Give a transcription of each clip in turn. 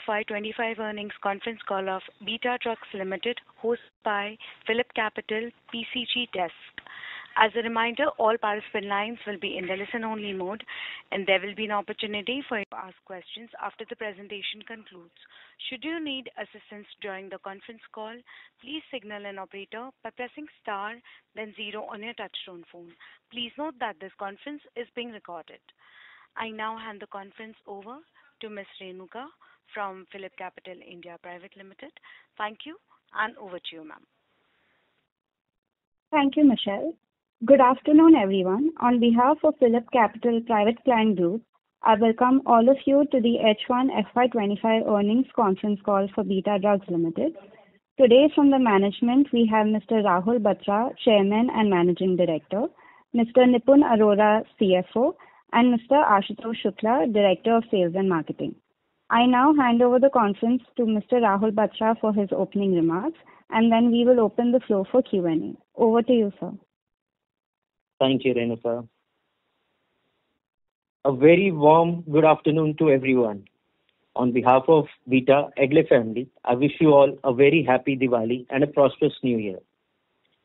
FY25 earnings conference call of Beta Trucks Limited, hosted by Phillip Capital PCG Desk. As a reminder, all participant lines will be in the listen-only mode, and there will be an opportunity for you to ask questions after the presentation concludes. Should you need assistance during the conference call, please signal an operator by pressing star, then 0 on your touchtone phone. Please note that this conference is being recorded. I now hand the conference over to Ms. Renuka from Phillip Capital India Private Limited. Thank you, and over to you, ma'am. Thank you, Michelle. Good afternoon, everyone. On behalf of Phillip Capital Private Client Group, I welcome all of you to the H1FY25 earnings conference call for Beta Trucks Limited. Today, from the management, we have Mr. Rahul Batra, Chairman and Managing Director, Mr. Nipun Arora, CFO, and Mr. Ashutosh Shukla, Director of Sales and Marketing. I now hand over the conference to Mr. Rahul Batra for his opening remarks, and then we will open the floor for Q&A. Over to you, sir. Thank you, Renuka. A very warm good afternoon to everyone. On behalf of Beta Egle family, I wish you all a very happy Diwali and a prosperous New Year.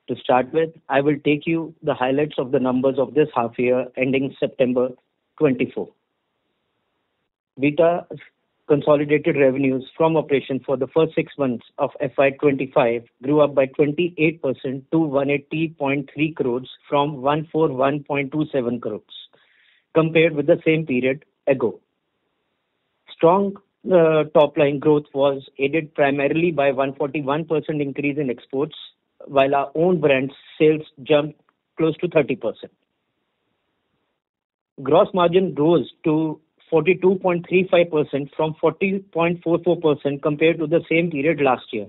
To start with, I will take you the highlights of the numbers of this half year ending September 24. Beta's consolidated revenues from operation for the first 6 months of FY25 grew up by 28% to 180.3 crores from 141.27 crores compared with the same period ago. Strong top-line growth was aided primarily by 141% increase in exports, while our own brand sales jumped close to 30%. Gross margin rose to 42.35% from 40.44% compared to the same period last year.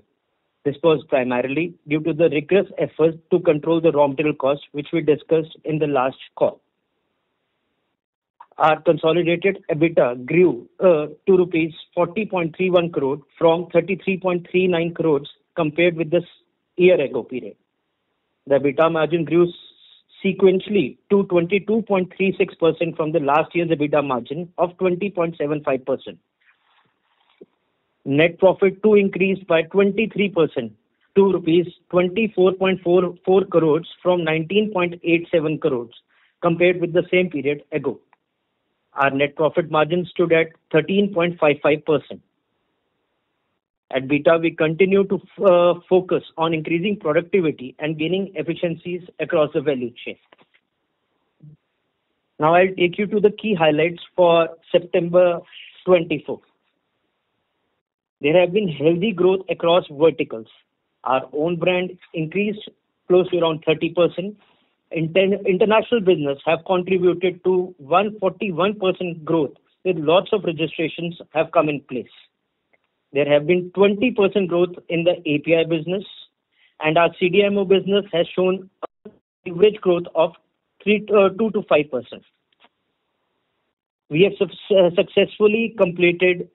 This was primarily due to the rigorous efforts to control the raw material costs, which we discussed in the last call. Our consolidated EBITDA grew to rupees 40.31 crore from 33.39 crores compared with this year ago period. The EBITDA margin grew sequentially to 22.36% from the last year's EBITDA margin of 20.75%. Net profit too increased by 23% to rupees 24.44 crores from 19.87 crores compared with the same period ago. Our net profit margin stood at 13.55%. At Beta, we continue to focus on increasing productivity and gaining efficiencies across the value chain. Now I'll take you to the key highlights for September 24. There have been healthy growth across verticals. Our own brand increased close to around 30%. International business have contributed to 141% growth, with lots of registrations have come in place. There have been 20% growth in the API business, and our CDMO business has shown average growth of 2 to 5%. We have successfully completed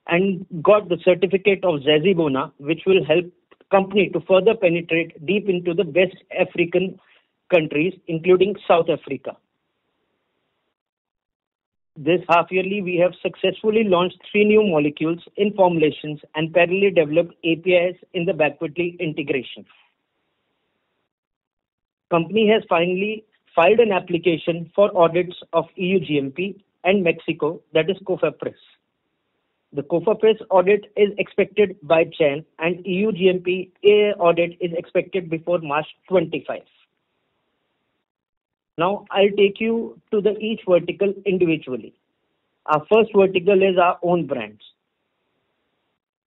and got the certificate of Zazibona, which will help company to further penetrate deep into the West African countries, including South Africa. This half yearly, we have successfully launched 3 new molecules in formulations and parallelly developed APIs in the backwardly integration. Company has finally filed an application for audits of EU GMP and Mexico, that is COFEPRIS. The COFEPRIS audit is expected by Jan, and EU GMP audit is expected before March 25. Now, I'll take you to each vertical individually. Our first vertical is our own brands.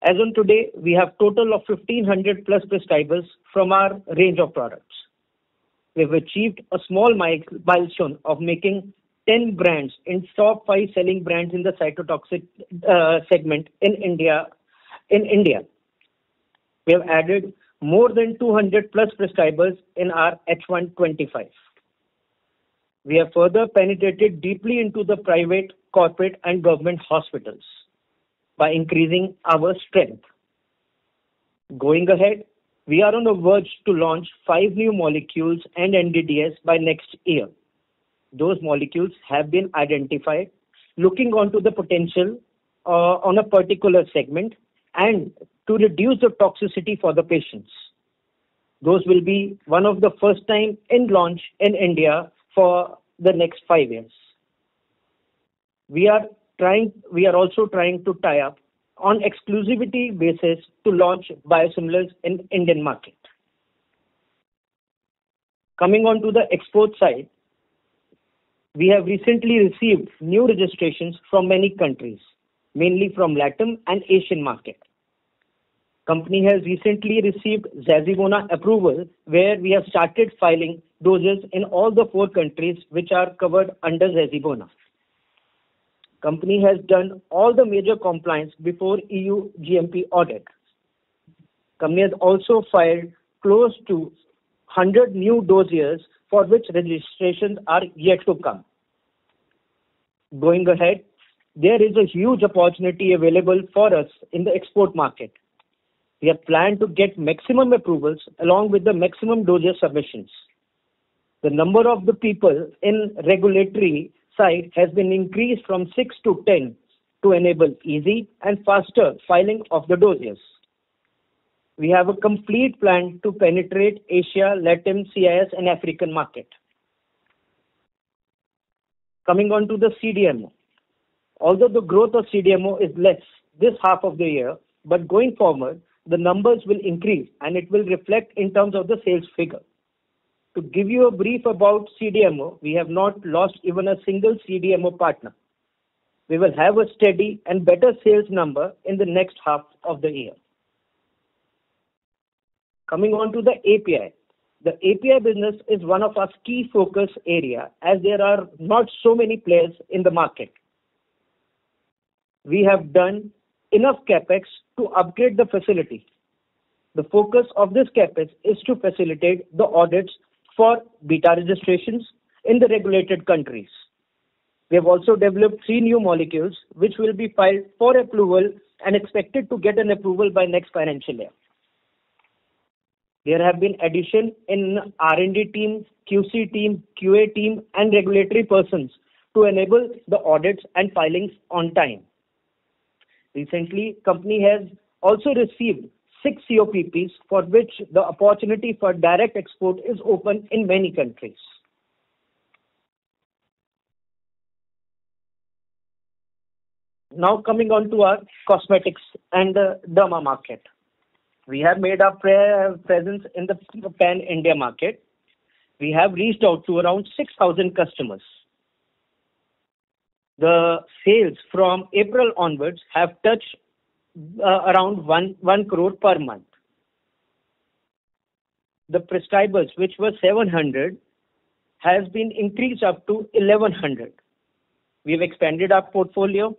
As on today, we have total of 1,500 plus prescribers from our range of products. We've achieved a small milestone of making 10 brands in top 5 selling brands in the cytotoxic segment in India. We have added more than 200 plus prescribers in our H125. We have further penetrated deeply into the private, corporate, and government hospitals by increasing our strength. Going ahead, we are on the verge to launch 5 new molecules and NDDS by next year. Those molecules have been identified, looking onto the potential on a particular segment and to reduce the toxicity for the patients. Those will be one of the first time in launch in India for the next 5 years. We are also trying to tie up on exclusivity basis to launch biosimilars in Indian market. Coming on to the export side, we have recently received new registrations from many countries, mainly from Latin and Asian market. Company has recently received Zazivona approval, where we have started filing doses in all the 4 countries which are covered under Zazivona. Company has done all the major compliance before EU GMP audit. Company has also filed close to 100 new dossiers for which registrations are yet to come. Going ahead, there is a huge opportunity available for us in the export market. We have planned to get maximum approvals along with the maximum dossier submissions. The number of the people in regulatory side has been increased from 6 to 10 to enable easy and faster filing of the dossiers. We have a complete plan to penetrate Asia, Latin, CIS and African market. Coming on to the CDMO. Although the growth of CDMO is less this half of the year, but going forward, the numbers will increase and it will reflect in terms of the sales figure. To give you a brief about CDMO, we have not lost even a single CDMO partner. We will have a steady and better sales number in the next half of the year. Coming on to the API. The API business is one of our key focus area as there are not so many players in the market. We have done enough capex to upgrade the facility. The focus of this capex is to facilitate the audits for beta registrations in the regulated countries. We have also developed 3 new molecules which will be filed for approval and expected to get an approval by next financial year. There have been addition in R&D team, QC team, QA team and regulatory persons to enable the audits and filings on time. Recently, company has also received 6 COPPs for which the opportunity for direct export is open in many countries. Now coming on to our cosmetics and the derma market. We have made our presence in the pan-India market. We have reached out to around 6,000 customers. The sales from April onwards have touched around 1 crore per month. The prescribers, which were 700, has been increased up to 1,100. We have expanded our portfolio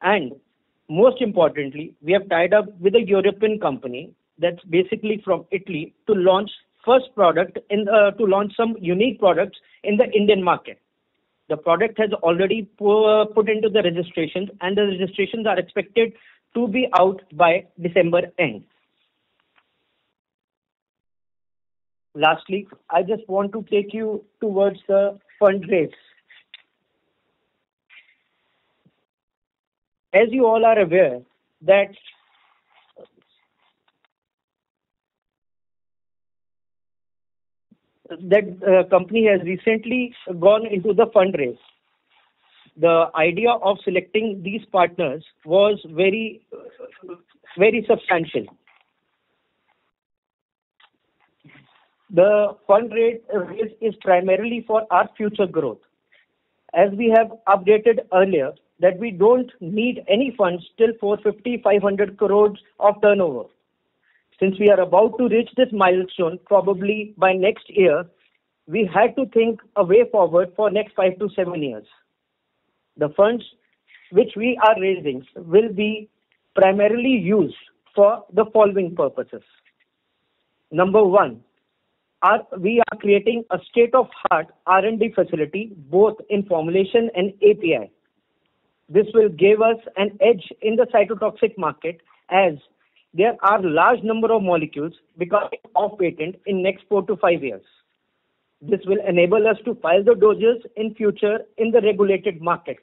and most importantly, we have tied up with a European company that's basically from Italy to launch first product to launch some unique products in the Indian market. The product has already put into the registrations and the registrations are expected to be out by December end. Lastly, I just want to take you towards the fundraise. As you all are aware that company has recently gone into the fundraise. The idea of selecting these partners was very substantial. The fundraise is primarily for our future growth. As we have updated earlier, that we don't need any funds till 450-500 crores of turnover. Since we are about to reach this milestone, probably by next year, we had to think a way forward for next 5 to 7 years. The funds which we are raising will be primarily used for the following purposes. Number 1, we are creating a state-of-the-art R&D facility both in formulation and API. This will give us an edge in the cytotoxic market as there are large number of molecules becoming off patent in next 4 to 5 years. This will enable us to file the dossiers in future in the regulated markets.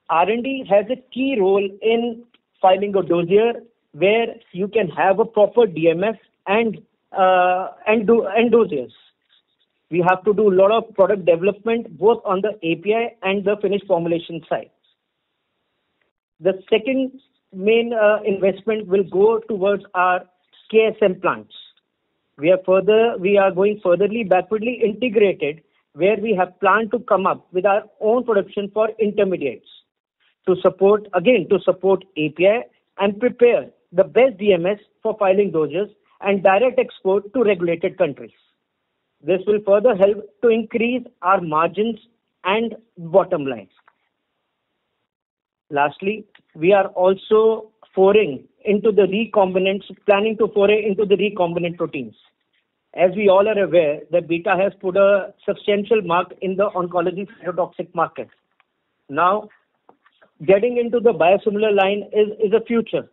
R&D has a key role in filing a dossier where you can have a proper DMF and dossiers. We have to do a lot of product development both on the API and the finished formulation side. The second main investment will go towards our KSM plants. We are going furtherly backwardly integrated, where we have planned to come up with our own production for intermediates to support API and prepare the best DMS for filing dossiers and direct export to regulated countries. This will further help to increase our margins and bottom line. Lastly, we are also planning to foray into the recombinant proteins. As we all are aware, that Beta has put a substantial mark in the oncology cytotoxic market. Now, getting into the biosimilar line is a future.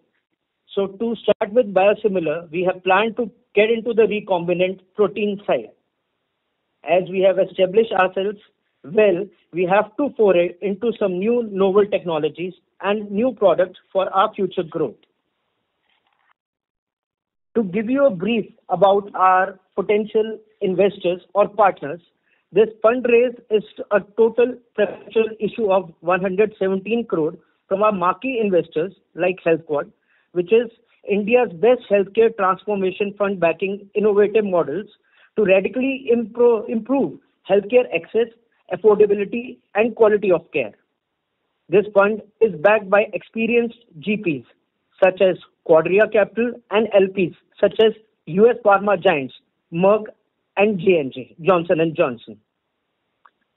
So to start with biosimilar, we have planned to get into the recombinant protein side. As we have established ourselves well, we have to foray into some new novel technologies and new products for our future growth. To give you a brief about our potential investors or partners, this fundraise is a total preferential issue of 117 crore from our marquee investors like HealthQuad, which is India's best healthcare transformation fund backing innovative models to radically improve healthcare access, affordability, and quality of care. This fund is backed by experienced GPs such as Quadria Capital and LPs such as US pharma giants Merck and J&J, Johnson & Johnson.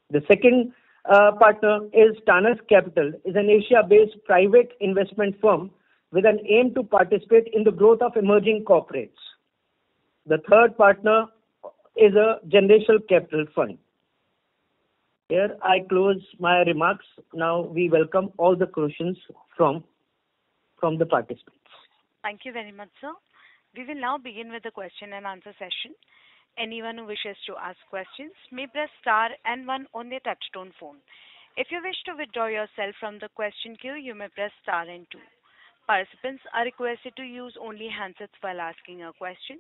The second partner is Tanas Capital, is an Asia-based private investment firm with an aim to participate in the growth of emerging corporates. The third partner is a generational capital fund. Here I close my remarks. Now we welcome all the questions from the participants. Thank you very much, sir. We will now begin with the question and answer session. Anyone who wishes to ask questions may press star and one on their touchtone phone. If you wish to withdraw yourself from the question queue, you may press star and two. Participants are requested to use only handsets while asking a question.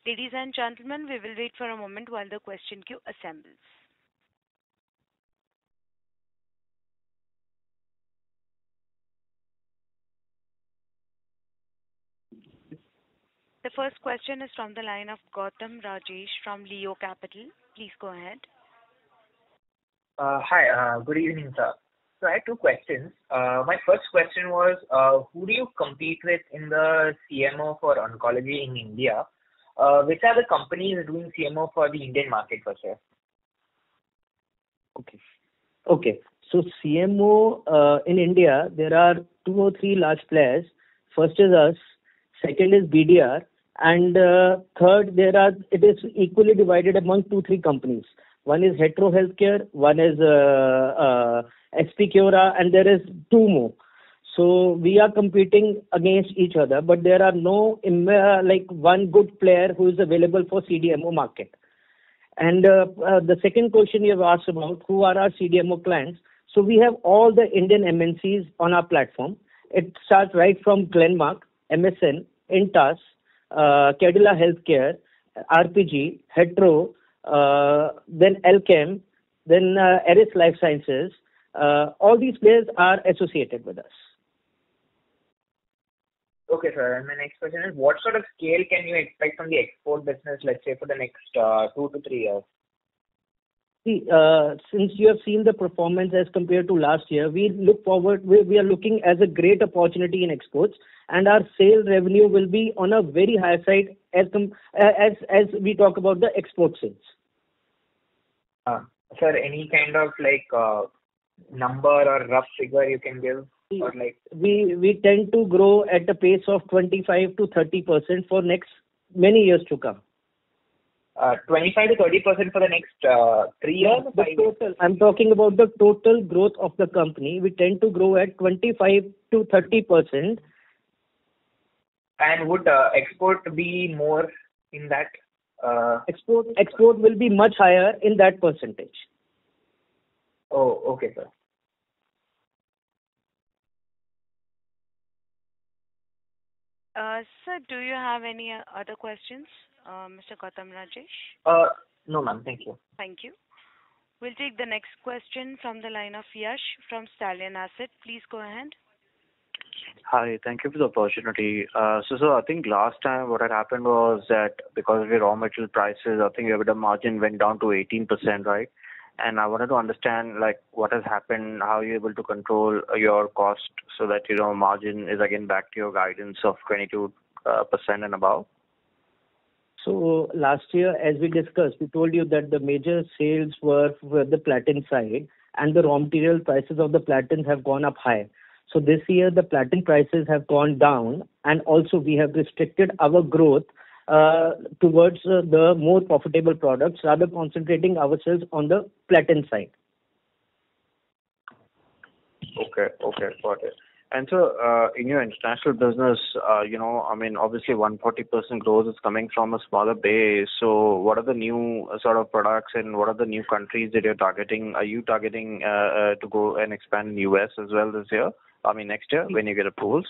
Ladies and gentlemen, we will wait for a moment while the question queue assembles. The first question is from the line of Gautam Rajesh from Leo Capital. Please go ahead. Hi, good evening, sir. So I had two questions. My first question was, who do you compete with in the CMO for oncology in India? Which are the companies doing CMO for the Indian market for sure? Okay. So CMO in India, there are 2 or 3 large players. First is us, second is BDR, and third it is equally divided among 2-3 companies. One is Hetero Healthcare, one is SP Cura, and there is 2 more. So we are competing against each other, but there are no like one good player who is available for CDMO market. And the second question you have asked about who are our CDMO clients. So we have all the Indian MNCs on our platform. It starts right from Glenmark, MSN, Intas, Cadila Healthcare, RPG, Hetero, then Alchem, then Eris Life Sciences. All these players are associated with us. Okay, sir. And my next question is, what sort of scale can you expect from the export business, let's say, for the next 2 to 3 years? See, since you have seen the performance as compared to last year, we look forward. We are looking as a great opportunity in exports, and our sales revenue will be on a very high side as we talk about the export sales. Sir, any kind of number or rough figure you can give? Or we tend to grow at a pace of 25 to 30% for next many years to come. 25 to 30% for the next 3 years? I'm talking about the total growth of the company. We tend to grow at 25 to 30%. And would export be more in that? Export will be much higher in that percentage. Oh, okay, sir. Sir, do you have any other questions, Mr. Gautam Rajesh? No, ma'am. Thank you. Thank you. We'll take the next question from the line of Yash from Stallion Asset. Please go ahead. Hi, thank you for the opportunity. So I think last time what had happened was that because of the raw material prices, I think your EBITDA margin went down to 18%, right? And I wanted to understand like what has happened, how you're able to control your cost so that margin is again back to your guidance of 22% and above. So last year, as we discussed, we told you that the major sales were for the platinum side, and the raw material prices of the platinum have gone up high. So this year, the platinum prices have gone down, and also we have restricted our growth towards the more profitable products, rather concentrating ourselves on the platinum side. Okay, got it. And so, in your international business, obviously 140% growth is coming from a smaller base. So, what are the new sort of products and what are the new countries that you're targeting? Are you targeting to go and expand in US as well this year? Next year when you get approvals?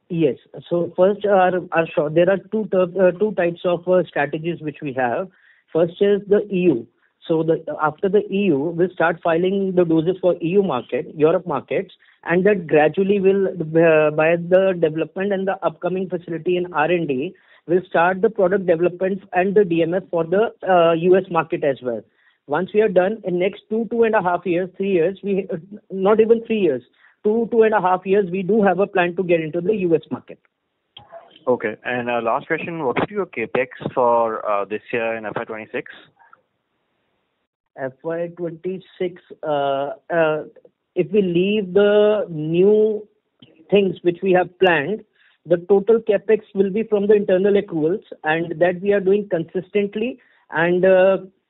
Yes. So first, there are two types of strategies which we have. First is the EU. So after the EU, we'll start filing the doses for EU market, Europe markets, and that gradually will, by the development and the upcoming facility in R&D, will start the product development and the DMF for the US market as well. Once we are done, in next 2.5 years, 3 years, not even 3 years, 2.5 years, we do have a plan to get into the US market. Okay. And last question, what would be your capex for this year in FY26? FY26, if we leave the new things which we have planned, the total capex will be from the internal accruals, and that we are doing consistently and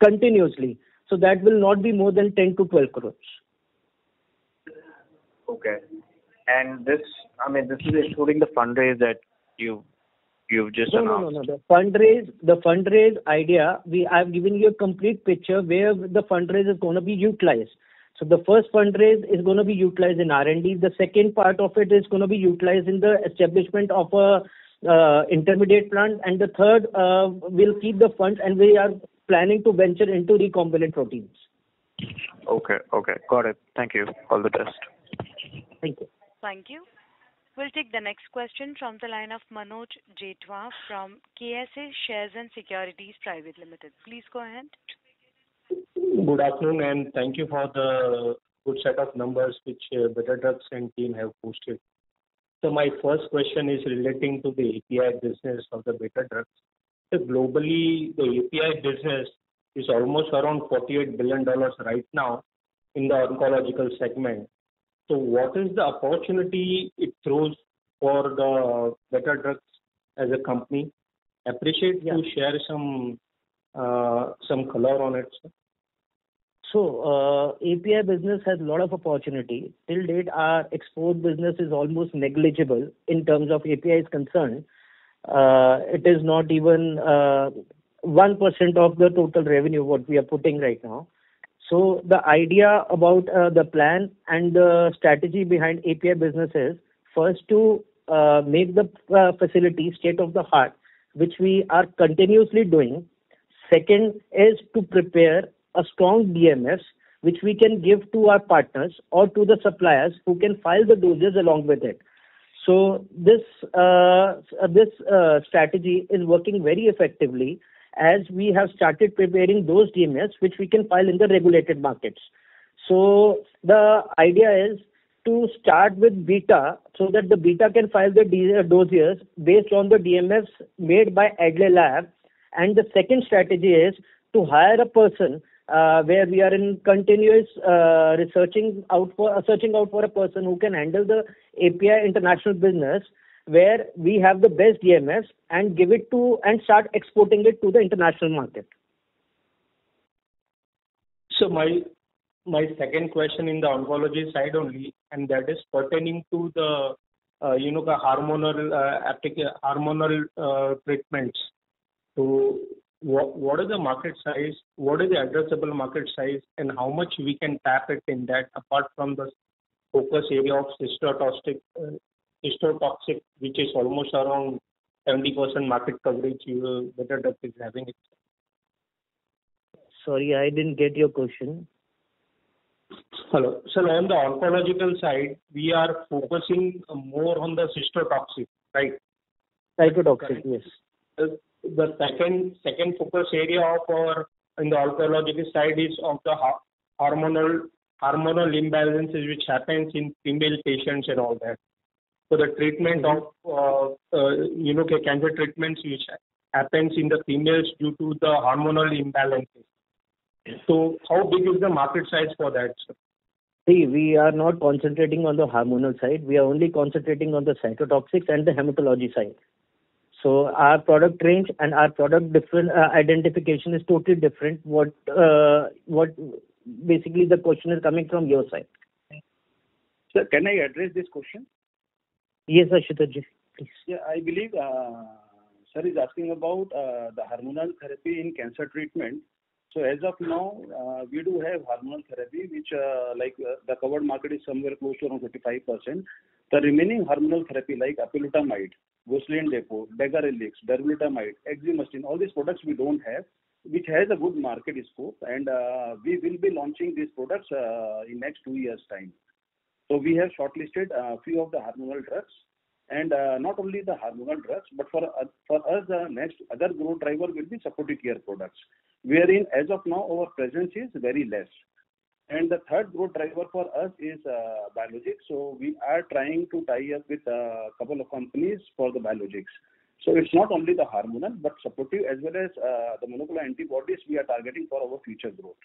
continuously. So that will not be more than 10 to 12 crores. Okay. And this is including the fundraise that you've just announced. No. The fundraise idea, I've given you a complete picture where the fundraise is going to be utilized. So the first fundraise is going to be utilized in R&D. The second part of it is going to be utilized in the establishment of a intermediate plant, and the third will keep the funds, and we are planning to venture into recombinant proteins. Okay, got it. Thank you. All the best. Thank you. Thank you. We'll take the next question from the line of Manoj Jetwa from KSA Shares and Securities Private Limited. Please go ahead. Good afternoon, and thank you for the good set of numbers which Better Drugs and team have posted. So my first question is relating to the API business of the Better Drugs. So globally, the API business is almost around $48 billion right now in the oncological segment. So what is the opportunity it throws for the Better Drugs as a company? Appreciate you share some color on it, sir. So API business has a lot of opportunity. Till date, our export business is almost negligible in terms of API is concerned. It is not even 1% of the total revenue what we are putting right now. So the idea about the plan and the strategy behind API business is first to make the facility state of the art, which we are continuously doing. Second is to prepare a strong DMFs which we can give to our partners or to the suppliers who can file the doses along with it. So this strategy is working very effectively, as we have started preparing those DMFs which we can file in the regulated markets. So the idea is to start with beta so that the beta can file the dossiers based on the DMFs made by Adlai Lab. And the second strategy is to hire a person where we are in continuous searching out for a person who can handle the API international business, where we have the best DMFs and give it to and start exporting it to the international market. So my second question in the oncology side only, and that is pertaining to the the hormonal treatments. So what is the market size? What is the addressable market size, and how much we can tap it in that apart from the focus area of cystotoxic histotoxic, which is almost around 70% market coverage, Better Drug is having it? Sorry, I didn't get your question. Hello. So on the oncological side, we are focusing more on the cystotoxic, right? Cytotoxic, yes. The second focus area of our in the oncological side is of the hormonal imbalances which happens in female patients and all that. So the treatment of cancer treatments which happens in the females due to the hormonal imbalances. So how big is the market size for that, sir? See, we are not concentrating on the hormonal side. We are only concentrating on the cytotoxics and the hematology side. So our product range and our product different identification is totally different. What basically the question is coming from your side. Sir, can I address this question? Yes, Ashutosh ji, please. Yeah, I believe sir is asking about the hormonal therapy in cancer treatment. So as of now, we do have hormonal therapy, which the covered market is somewhere close to around 55%. The remaining hormonal therapy like apalutamide, gosling depot, dagarelix, darolutamide, exemestane, all these products we don't have, which has a good market scope, and we will be launching these products in next 2 years' time. So we have shortlisted a few of the hormonal drugs, and not only the hormonal drugs, but for us, the next other growth driver will be supportive care products, wherein as of now our presence is very less. And the third growth driver for us is biologics. So we are trying to tie up with a couple of companies for the biologics. So it's not only the hormonal, but supportive as well as the monoclonal antibodies we are targeting for our future growth.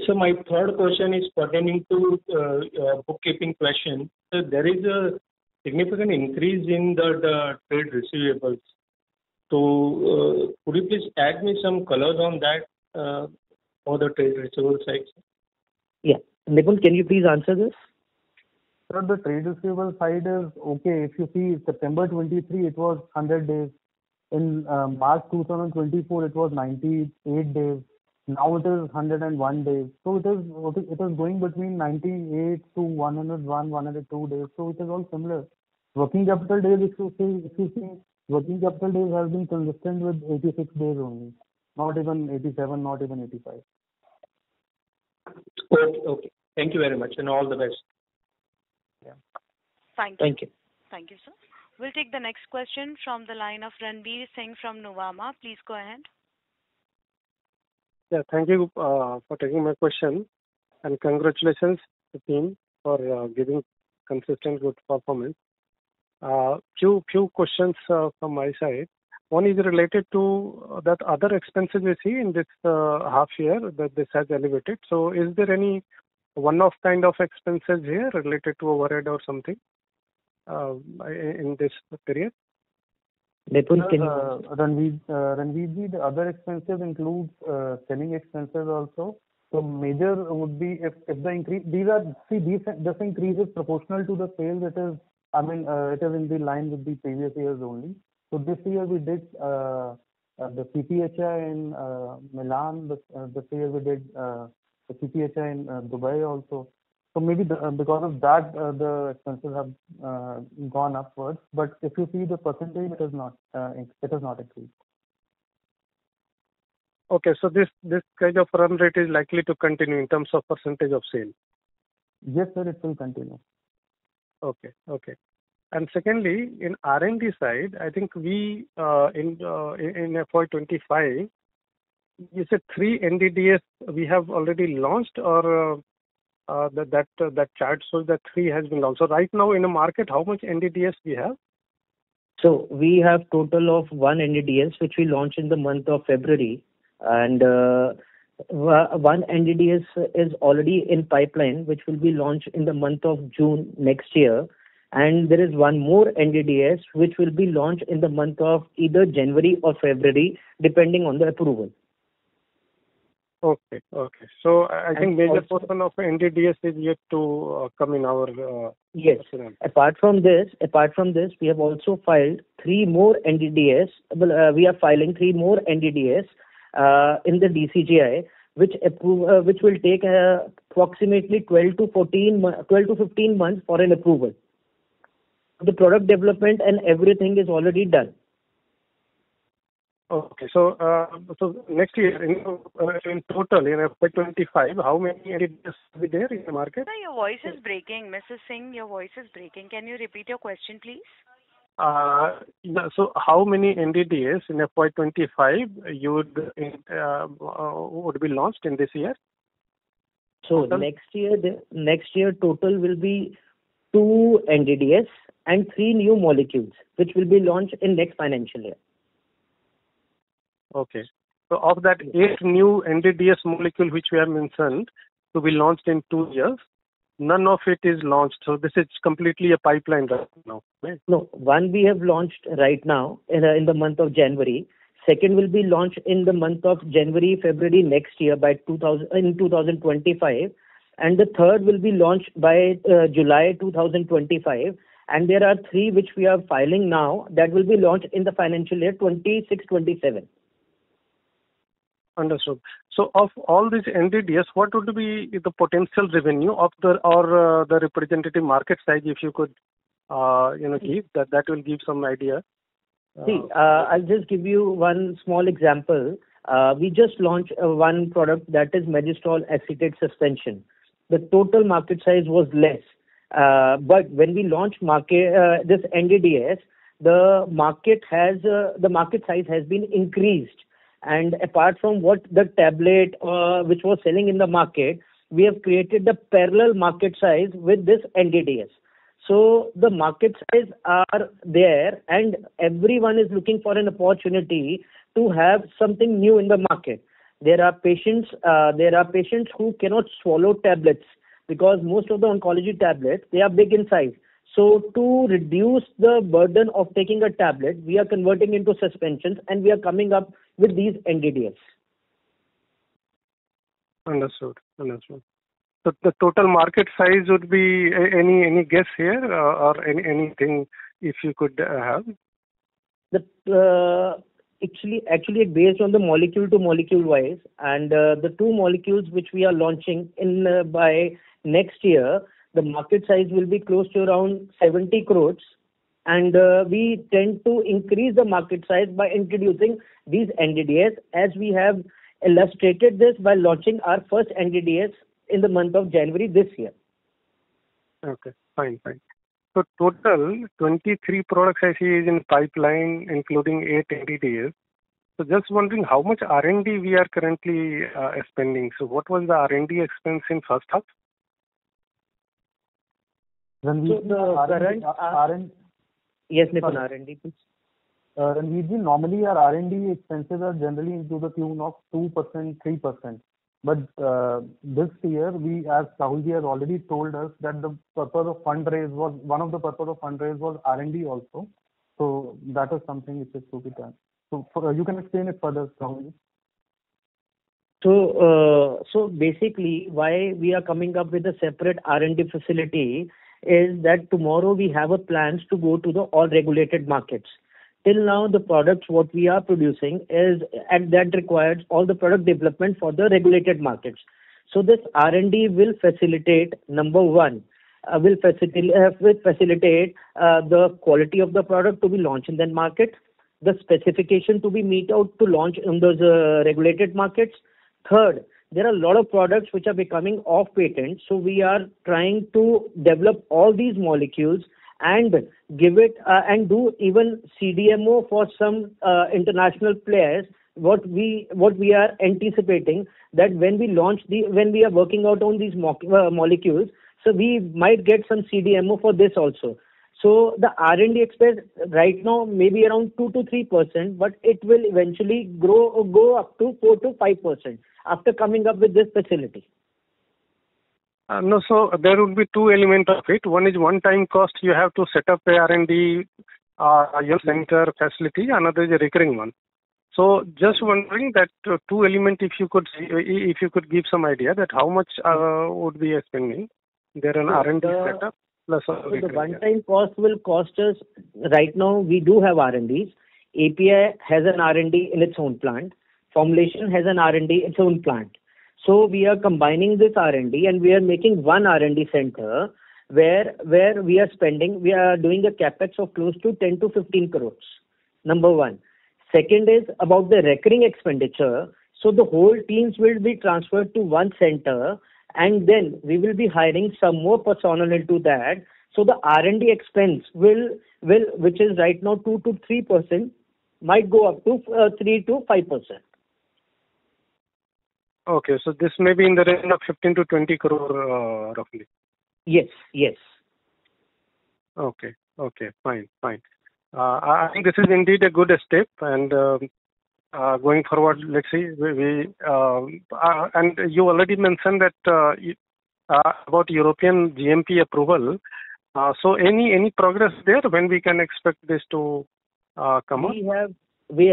So my third question is pertaining to bookkeeping question. So there is a significant increase in the trade receivables. So could you please add me some colors on that for the trade receivables side? Yeah. Nipun, can you please answer this? Sir, the trade receivable side is okay. If you see September 23, it was 100 days. In March 2024, it was 98 days. Now it is 101 days. So it is going between 98 to 101, 102 days. So it is all similar. Working capital days, if you see, working capital days has been consistent with 86 days only. Not even 87, not even 85. Okay. Thank you very much, and all the best. Yeah. Thank you. Thank you, sir. We'll take the next question from the line of Ranveer Singh from Nuvama. Please go ahead. Yeah, thank you for taking my question, and congratulations to the team for giving consistent good performance. Few questions from my side. One is related to that other expenses we see in this half year that this has elevated. So is there any one-off kind of expenses here related to overhead or something in this period? Nipun, can you? Ranveer, the other expenses include selling expenses also. So major would be if the increase, this increase is proportional to the sales. It is in the line with the previous years only. So this year we did the CPHI in Milan. This year we did the CPHI in Dubai also. So maybe because of that the expenses have gone upwards. But if you see the percentage, it is not increased. Okay, so this kind of run rate is likely to continue in terms of percentage of sale. Yes, sir, it will continue. Okay. And secondly, in R&D side, I think we in FY25, you said 3 NDDS we have already launched, or that chart shows that 3 has been launched. So right now in the market, how much NDDS we have? So we have total of 1 NDDS which we launched in the month of February, and 1 NDDS is already in pipeline which will be launched in the month of June next year. And there is 1 more NDDS which will be launched in the month of either January or February, depending on the approval. Okay. So I think major portion of NDDS is yet to come in our. Yes. Apart from this, we have also filed 3 more NDDS. We are filing 3 more NDDS in the DCGI, which will take approximately 12 to 15 months for an approval. The product development and everything is already done. Okay. So next year, in total, in FY25, how many entities will be there in the market? Sir, your voice is breaking. Mrs. Singh, your voice is breaking. Can you repeat your question, please? So how many NDDs in FY25 you would be launched in this year? So next year total will be 2 NDDs and 3 new molecules, which will be launched in next financial year. Okay. So of that 8 new NDDS molecule which we have mentioned to be launched in 2 years, none of it is launched. So this is completely a pipeline right now, right? No, one we have launched right now in the month of January. Second will be launched in the month of January, February next year in 2025. And the third will be launched by July 2025. And there are 3 which we are filing now that will be launched in the financial year 26-27. Understood. So of all these NDDs, what would be the potential revenue of the representative market size, if you could give that will give some idea. See, I'll just give you one small example. We just launched one product that is Magistrol acetate suspension. The total market size was less. But when we launched this NDDS, the market size has been increased. And apart from what the tablet which was selling in the market, we have created the parallel market size with this NDDS. So the market size are there, and everyone is looking for an opportunity to have something new in the market. There are patients who cannot swallow tablets because most of the oncology tablets, they are big in size. So to reduce the burden of taking a tablet, we are converting into suspensions, and we are coming up with these NDDs. Understood. So the total market size would be any guess here or anything if you could have? Actually based on the molecule to molecule wise, and the 2 molecules which we are launching by next year, the market size will be close to around 70 crores, and we tend to increase the market size by introducing these NDDs, as we have illustrated this by launching our first NDDs in the month of January this year. Okay, fine. So total 23 products I see is in pipeline, including 8 NDDs. So just wondering how much R&D we are currently spending. So what was the R&D expense in first half? Yes, Nipun, R&D, please. Normally our R&D expenses are generally to the tune of 2%, 3%. But this year, as Rahulji has already told us, that one of the purpose of fundraise was R&D also. So that is something which is to be done. So you can explain it further, Rahulji. So basically, why we are coming up with a separate R&D facility is that tomorrow we have a plans to go to the all regulated markets. Till now, the products what we are producing and that requires all the product development for the regulated markets. So this R&D will facilitate, number one, will facilitate the quality of the product to be launched in that market, the specification to be meet out to launch in those regulated markets. Third, there are a lot of products which are becoming off patent. So we are trying to develop all these molecules and give it and do even CDMO for some international players. What we are anticipating that when we are working out on these molecules, so we might get some CDMO for this also. So the R&D expense right now may be around 2 to 3%, but it will eventually go up to 4 to 5% after coming up with this facility. No, so there would be 2 elements of it. One is one-time cost. You have to set up a R&D your center facility. Another is a recurring one. So just wondering that 2 elements, if you could give some idea that how much would be spending there an R&D setup plus. So the one-time cost will cost us. Right now we do have R&Ds. API has an R&D in its own plant. Formulation has an R&D its own plant. So we are combining this R&D and we are making one R&D center where we are doing a capex of close to 10 to 15 crores. Number one. Second is about the recurring expenditure. So the whole teams will be transferred to one center, and then we will be hiring some more personnel into that. So the R&D expense which is right now 2 to 3%, might go up to 3 to 5%. Okay, so this may be in the range of 15 to 20 crore roughly. Yes, yes. Okay, fine. I think this is indeed a good step, and going forward, let's see. And you already mentioned that about European GMP approval. So any progress there? When we can expect this to come up? We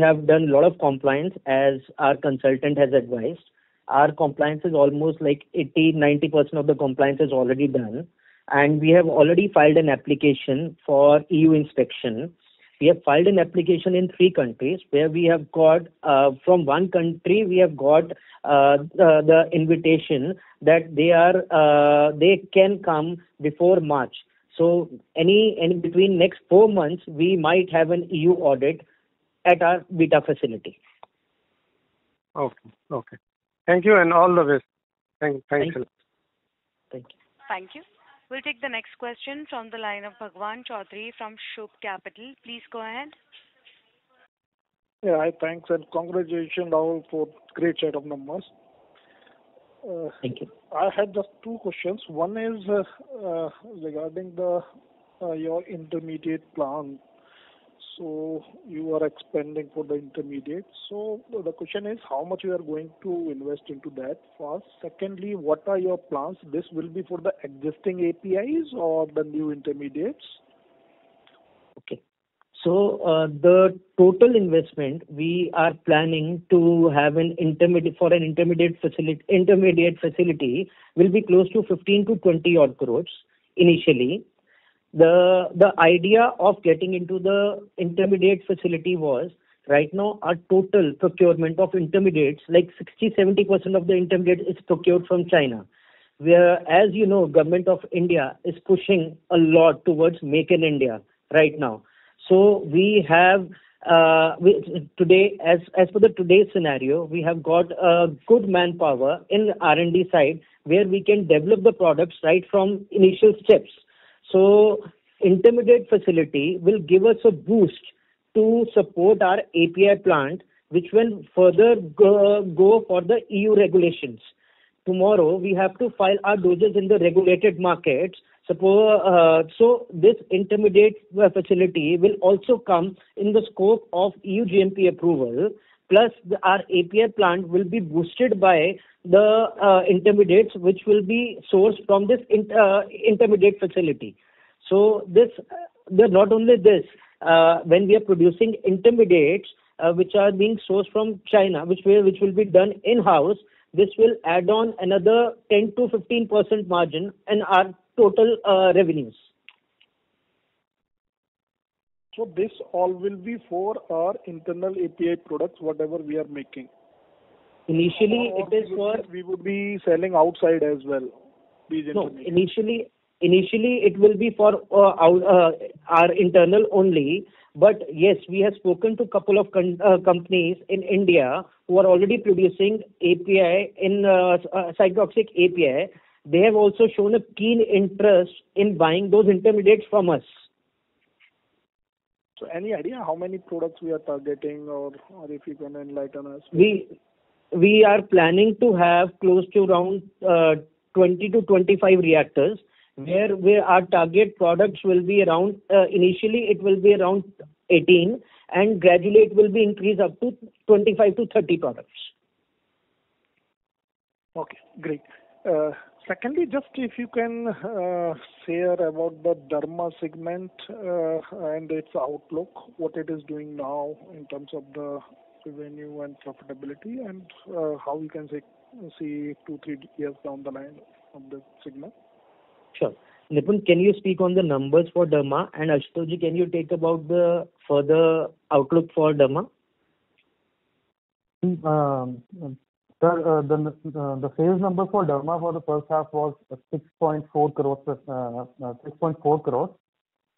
have done a lot of compliance as our consultant has advised. Our compliance is almost like 80-90% of the compliance is already done. And we have already filed an application for EU inspection. We have filed an application in 3 countries where we have got, from one country, we have got the invitation that they can come before March. So any between next 4 months, we might have an EU audit at our beta facility. Okay. Thank you and all the best. Thanks. Thank you. Thank you. We'll take the next question from the line of Bhagwan Chaudhary from Shubh Capital. Please go ahead. Yeah, hi, thanks and congratulations all for great set of numbers. Thank you. I had just 2 questions. One is regarding your intermediate plan. So you are expanding for the intermediate. So the question is how much you are going to invest into that first. Secondly, what are your plans? This will be for the existing APIs or the new intermediates? Okay. So the total investment we are planning to have an intermediate facility will be close to 15 to 20 odd crores initially. The idea of getting into the intermediate facility was right now our total procurement of intermediates, like 60-70% of the intermediate is procured from China. Where, as you know, government of India is pushing a lot towards Make in India right now. So we have today, as per the today's scenario, we have got a good manpower in R&D side where we can develop the products right from initial steps. So intermediate facility will give us a boost to support our API plant, which will further go for the EU regulations. Tomorrow we have to file our doses in the regulated markets. So this intermediate facility will also come in the scope of EU GMP approval. Plus our API plant will be boosted by the intermediates which will be sourced from this intermediate facility. So not only this, when we are producing intermediates which are being sourced from China, which will be done in-house, this will add on another 10 to 15% margin in our total revenues. So this all will be for our internal API products, whatever we are making. Initially, it is for... We would be selling outside as well. No, initially it will be for our internal only. But yes, we have spoken to a couple of companies in India who are already producing API in cytotoxic API. They have also shown a keen interest in buying those intermediates from us. So any idea how many products we are targeting, or if you can enlighten us? We are planning to have close to around 20 to 25 reactors, where our target products will be around, initially it will be around 18, and gradually it will be increased up to 25 to 30 products. Okay, great. Secondly, just if you can share about the derma segment and its outlook, what it is doing now in terms of the revenue and profitability, and how we can see 2-3 years down the line of the segment. Sure. Nipun, can you speak on the numbers for derma, and Ashutosh, can you take about the further outlook for derma? The sales number for Derma for the first half was 6.4 crores, 6.4 crores,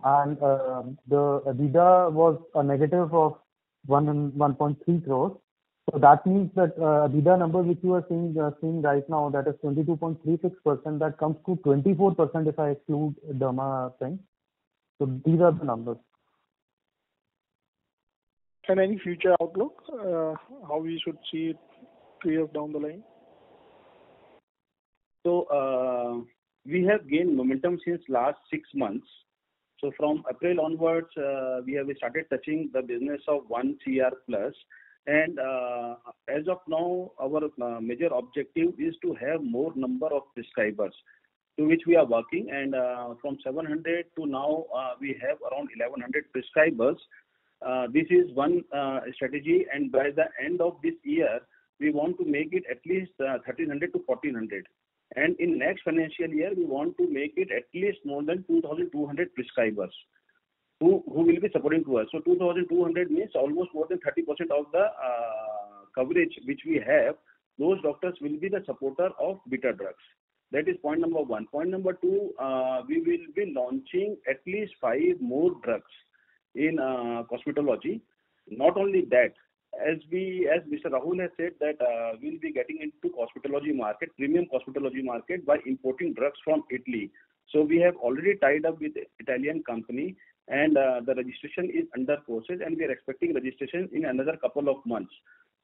and the EBITDA was a negative of 1.3 crores. So that means that EBITDA number which you are seeing right now, that is 22.36%, that comes to 24% if I exclude Derma thing. So these are the numbers. And any future outlook, how we should see it 2 years down the line? So we have gained momentum since last 6 months. So from April onwards, we have started touching the business of 1 CR plus. And as of now, our major objective is to have more number of prescribers, to which we are working. And from 700 to now, we have around 1100 prescribers. This is one strategy, and by the end of this year, we want to make it at least 1300 to 1400. And in next financial year, we want to make it at least more than 2200 prescribers who will be supporting to us. So 2200 means almost more than 30% of the coverage which we have. Those doctors will be the supporter of beta drugs. That is point number 1. Point number 2, we will be launching at least 5 more drugs in cosmetology. Not only that, as Mr. Rahul has said, that we'll be getting into cosmetology market, premium cosmetology market, by importing drugs from Italy. So we have already tied up with Italian company, and the registration is under process, and we are expecting registration in another couple of months.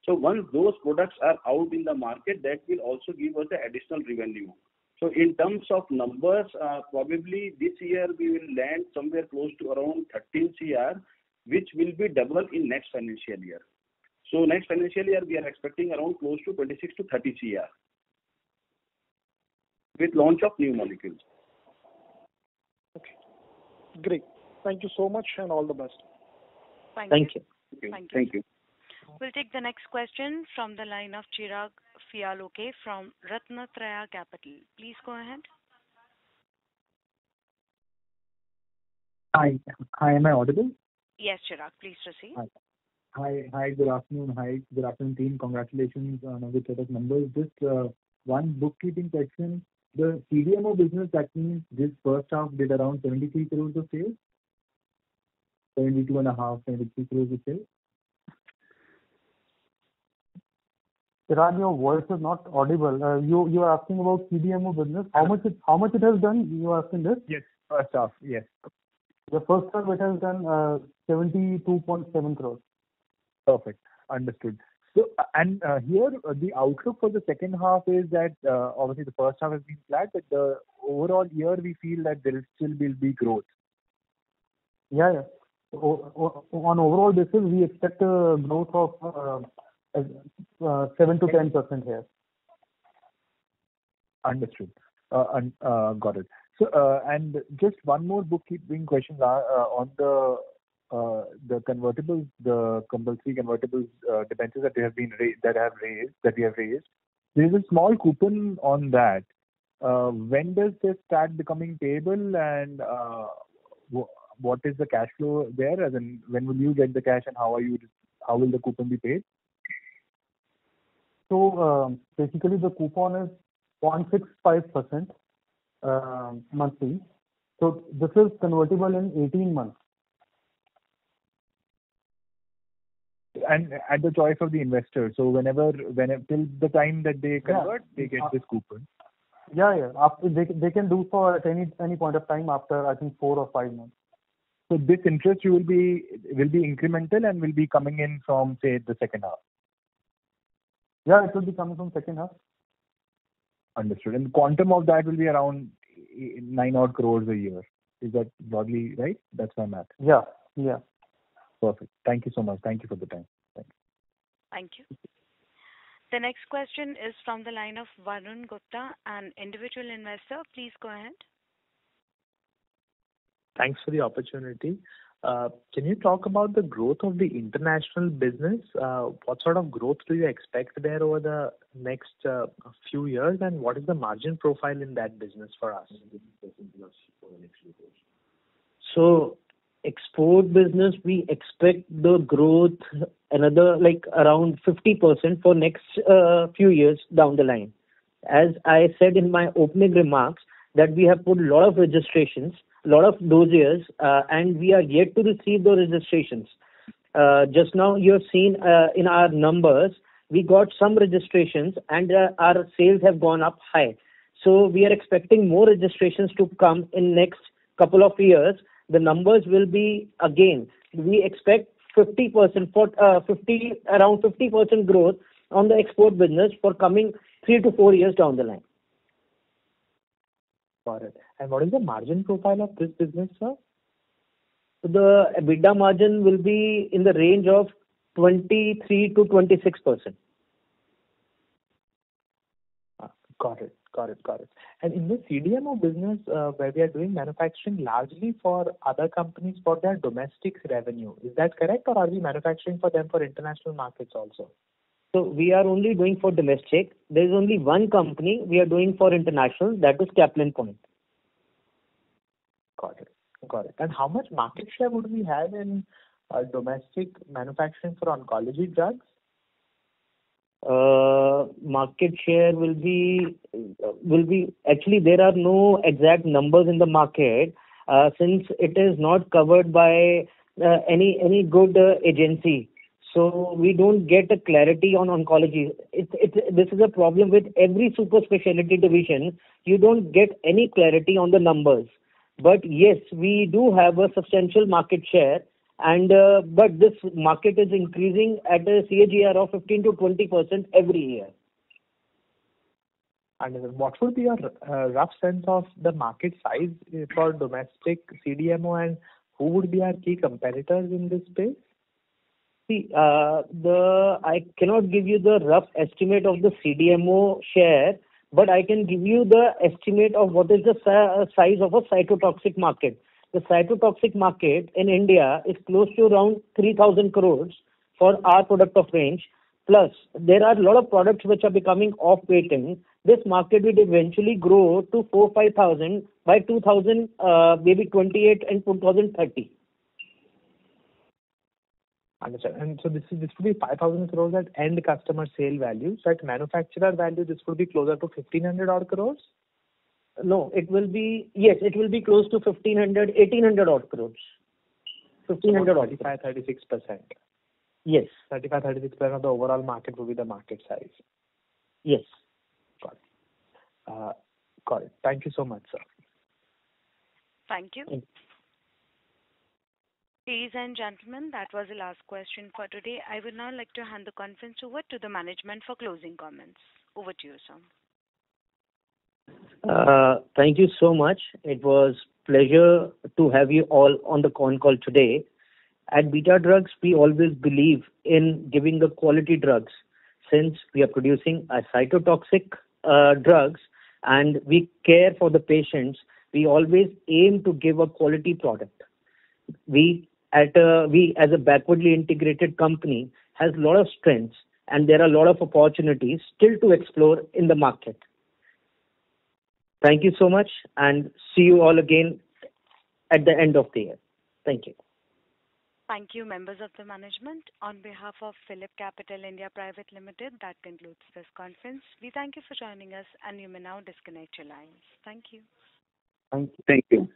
So once those products are out in the market, that will also give us the additional revenue. So in terms of numbers, probably this year we will land somewhere close to around 13 CR, which will be double in next financial year. So next financial year, we are expecting around close to 26 to 30 CR with launch of new molecules. Okay, great. Thank you so much, and all the best. Thank you. Thank you. We'll take the next question from the line of Chirag Fialoke from Ratnatraya Capital. Please go ahead. Hi, am I audible? Yes, Chirag, please proceed. Hi, good afternoon, team. Congratulations on a good set of numbers. Just one bookkeeping question. The CDMO business, that means this first half did around 73 crores of sales? 73 crores of sales? Chirag, your voice is not audible. You are asking about CDMO business. How much it has done? You are asking this? Yes, first half, yes. The first half it has done 72.7 crores. Perfect. Understood. So, and here the outlook for the second half is that obviously the first half has been flat, but the overall year we feel that there still will be growth. Yeah. On overall basis, we expect a growth of 7 to 10% here. Understood. Got it. So, and just one more bookkeeping question on the convertibles, the compulsory convertibles debentures that we have raised. There is a small coupon on that. When does this start becoming payable, and what is the cash flow there? As in, when will you get the cash, and how will the coupon be paid? So basically the coupon is 0.65% monthly. So this is convertible in 18 months. And at the choice of the investor. So whenever till the time that they convert, they get this coupon. Yeah. After they can do so at any point of time after, I think, 4 or 5 months. So this interest will be incremental and will be coming in from, say, the second half. Yeah, it will be coming from second half. Understood. And the quantum of that will be around 9 odd crores a year. Is that broadly right? That's my math. Yeah. Perfect. Thank you so much. Thank you for the time. Thank you. The next question is from the line of Varun Gupta, an individual investor. Please go ahead. Thanks for the opportunity. Can you talk about the growth of the international business? What sort of growth do you expect there over the next few years, and what is the margin profile in that business for us? So export business, we expect the growth another like around 50% for next few years down the line. As I said in my opening remarks, that we have put a lot of registrations, a lot of dossiers, and we are yet to receive those registrations. Just now you have seen in our numbers, we got some registrations and our sales have gone up high. So we are expecting more registrations to come in next couple of years. The numbers will be again, we expect 50% for around 50% growth on the export business for coming 3 to 4 years down the line. Got it. And what is the margin profile of this business, sir? The EBITDA margin will be in the range of 23 to 26%. Got it. And in the CDMO business, where we are doing manufacturing largely for other companies for their domestic revenue, is that correct, or are we manufacturing for them for international markets also? So we are only doing for domestic. There is only one company we are doing for international, that is Kaplan Point. Got it. And how much market share would we have in domestic manufacturing for oncology drugs? Market share will be actually there are no exact numbers in the market since it is not covered by any good agency. So we don't get a clarity on oncology. This is a problem with every super specialty division. You don't get any clarity on the numbers. But yes, we do have a substantial market share, and but this market is increasing at a CAGR of 15 to 20% every year. And what would be your rough sense of the market size for domestic CDMO, and who would be our key competitors in this space? See, I cannot give you the rough estimate of the CDMO share, but I can give you the estimate of what is the size of a cytotoxic market. The cytotoxic market in India is close to around 3,000 crores for our product of range. Plus, there are a lot of products which are becoming off patent. This market will eventually grow to 4,000-5,000 by 2000, maybe 28 and 2030. Understand. And so this would be 5,000 crores at end customer sale value. So at manufacturer value, this would be closer to 1,500 odd crores? No, it will be close to 1,800 odd crores. 1,500 odd. 35-36%. Yes. 35-36% of the overall market will be the market size. Yes. Got it. Thank you so much, sir. Thank you. Ladies and gentlemen, that was the last question for today. I would now like to hand the conference over to the management for closing comments. Over to you, sir. Thank you so much. It was pleasure to have you all on the con call today. At Beta Drugs, we always believe in giving the quality drugs. Since we are producing a cytotoxic drugs and we care for the patients, we always aim to give a quality product. We as a backwardly integrated company has a lot of strengths, and there are a lot of opportunities still to explore in the market. Thank you so much, and see you all again at the end of the year. Thank you. Thank you, members of the management. On behalf of Phillip Capital India Private Limited, that concludes this conference. We thank you for joining us, and you may now disconnect your lines. Thank you. Thank you.